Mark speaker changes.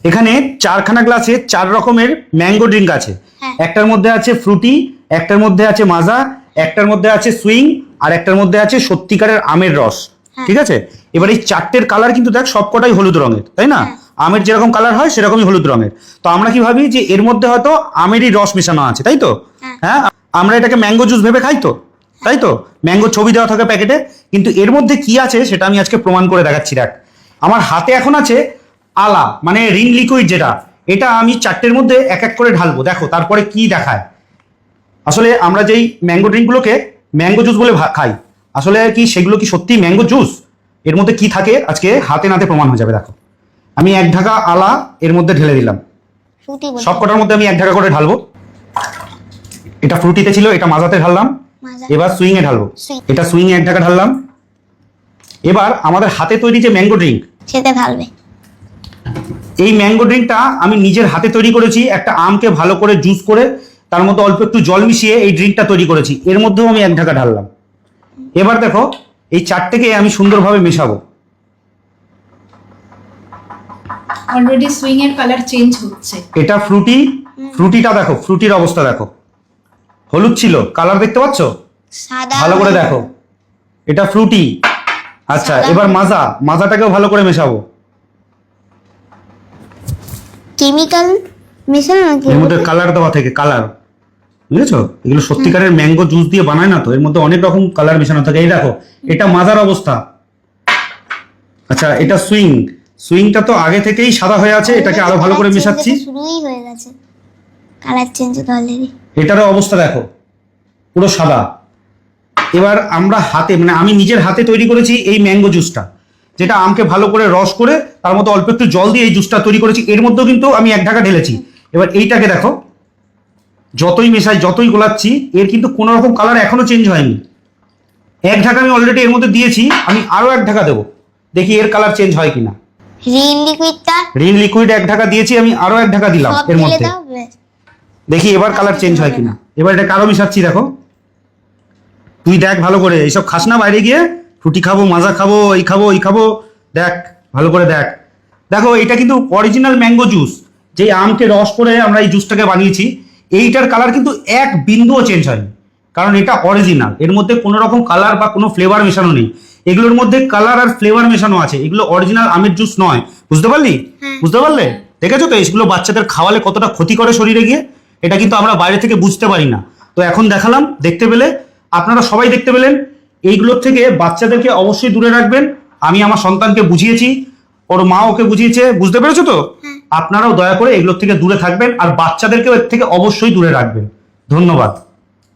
Speaker 1: এখানে চারখানা গ্লাসে 4 রকমের ম্যাঙ্গো ড্রিঙ্ক আছে। একটার মধ্যে আছে ফ্রুটি, একটার মধ্যে আছে মাজা, একটার মধ্যে আছে সুইং, আর একটার মধ্যে আছে সত্যিকারের আমের রস। ঠিক আছে, এবার এই 4টের কালার কিন্তু দেখ সবকটাই হলুদ রঙের, তাই না? আমের যেরকম কালার হয় সেরকমই হলুদ রঙের। তো আমরা কি ভাবি যে এর মধ্যে হয়তো আমেরই রস মেশানো আছে, তাই তো? হ্যাঁ, আমরা এটাকে ম্যাঙ্গো জুস ভেবে খাই তো, তাই তো? ম্যাঙ্গো ছবি দেওয়া থাকে প্যাকেটে, কিন্তু এর মধ্যে কি আছে সেটা আমি আজকে প্রমাণ করে দেখাচ্ছি। দেখ, আমার হাতে এখন আছে আলা, মানে রিন লিকুইড, যেটা এটা আমি 4টের মধ্যে এক এক করে ঢালবো। দেখো তারপরে কি দেখায়। আসলে আমরা যেই ম্যাঙ্গো ড্রিঙ্কগুলোকে ম্যাঙ্গো জুস বলে খাই, আসলে কি সেগুলো কি সত্যি ম্যাঙ্গো জুস? এর মধ্যে কি থাকে আজকে হাতে নাতে প্রমাণ হয়ে যাবে। দেখো, আমি 1 ঢাকা আলা এর মধ্যে ঢেলে দিলাম। সব কটার মধ্যে আমি 1 ঢাকা করে ঢালবো। এটা ফ্রুটিতে ছিল, এটা মাজাতে ঢাললাম। এবার সুইং এ ঢালবো। এটা সুইং এ 1 ঢাকা ঢাললাম। এবার আমাদের হাতে তৈরি যে ম্যাঙ্গো ড্রিঙ্ক,
Speaker 2: সেটা ঢালবে।
Speaker 1: এই ম্যাঙ্গো ড্রিঙ্কটা আমি নিজের হাতে তৈরি করেছি। একটা আমকে ভালো করে জুস করে তার মধ্যে অল্প একটু জল মিশিয়ে এই ড্রিঙ্কটা তৈরি করেছি। এর মধ্যেও আমি 1 ঢাকা ঢাললাম। এবার দেখো, এই 4টেকে আমি সুন্দরভাবে মেশাবো।
Speaker 3: অলরেডি সুইং এর কালার চেঞ্জ হচ্ছে।
Speaker 1: এটা ফ্রুটি, ফ্রুটিটা দেখো, ফ্রুটির অবস্থা দেখো, হলুদ ছিল, কালার দেখতে পাচ্ছ?
Speaker 2: সাদা
Speaker 1: ভালো করে দেখো, এটা ফ্রুটি। আচ্ছা, এবার মাজা, মাজাটাকেও ভালো করে মেশাবো।
Speaker 2: কেমিক্যাল মেশানো নাকি?
Speaker 1: এর মধ্যে কালার দেওয়া থেকে, কালার, বুঝেছো? এগুলো সত্যিকারের ম্যাঙ্গো জুস দিয়ে বানায় না তো, এর মধ্যে অনেক রকম কালার মেশানো থাকে। এই দেখো, এটা মাজার অবস্থা। আচ্ছা, এটা সুইং, সুইংটা তো আগে থেকেই সাদা হয়ে আছে, এটাকে আরো ভালো করে মেশাচ্ছি।
Speaker 2: শুরুই হয়ে গেছে কালার চেঞ্জ তো অলরেডি।
Speaker 1: এটারও অবস্থা দেখো, পুরো সাদা। এবার আমরা হাতে, মানে আমি নিজের হাতে তৈরি করেছি এই ম্যাঙ্গো জুসটা, যেটা আমকে ভালো করে রস করে তার মধ্যে অল্প একটু জল দিয়ে এই জুসটা তৈরি করেছি। এর মধ্যেও কিন্তু আমি 1 ঢাকা ঢেলেছি। এবার এইটাকে দেখো, যতই মেশাই, যতই গোলাচ্ছি, এর কিন্তু কোনো রকম কালার এখনো চেঞ্জ হয়নি। 1 ঢাকা আমি অলরেডি এর মধ্যে দিয়েছি, আমি আরো 1 ঢাকা দেবো, দেখি এর কালার চেঞ্জ হয় কিনা।
Speaker 2: রিন লিকুইডটা,
Speaker 1: রিন লিকুইড 1 ঢাকা দিয়েছি, আমি আরো 1 ঢাকা দিলাম
Speaker 2: সব
Speaker 1: এর
Speaker 2: ঢেলে
Speaker 1: মধ্যে,
Speaker 2: দাও ব্যাস।
Speaker 1: দেখি এবার কালার চেঞ্জ হয় কিনা। এবার এটা আরো মিশাচ্ছি। দেখো, তুই দেখ ভালো করে, এইসব খাস না বাইরে গিয়ে, ফ্রুটি খাবো, মাজা খাবো, এই খাবো, এই খাবো, দেখ ভালো করে দেখ। দেখো, এটা কিন্তু অরিজিনাল ম্যাঙ্গো জুস, যে আমকে রস করে আমরা এই জুসটাকে বানিয়েছি। এইটার কালার কিন্তু 1 বিন্দুও চেঞ্জ হয়নি, কারণ এটা অরিজিনাল। এর মধ্যে কোনো রকম কালার বা কোনো ফ্লেভার মেশানো নেই। এগুলোর মধ্যে কালার আর ফ্লেভার মেশানো আছে, এগুলো অরিজিনাল আমের জুস নয়। বুঝতে পারলি? বুঝতে পারলে? দেখেছো তো এইগুলো বাচ্চাদের খাওয়ালে কতটা ক্ষতি করে শরীরে গিয়ে, এটা কিন্তু আমরা বাইরে থেকে বুঝতে পারি না। তো এখন দেখালাম, দেখতে পেলে, আপনারা সবাই দেখতে পেলেন। এইগুলোর থেকে বাচ্চাদেরকে অবশ্যই দূরে রাখবেন। আমি আমার সন্তানকে বুঝিয়েছি, ওর মা ওকে বুঝিয়েছে, বুঝতে পেরেছো তো? আপনারাও দয়া করে এগুলোর থেকে দূরে থাকবেন, আর বাচ্চাদেরকেও এর থেকে অবশ্যই দূরে রাখবেন। ধন্যবাদ।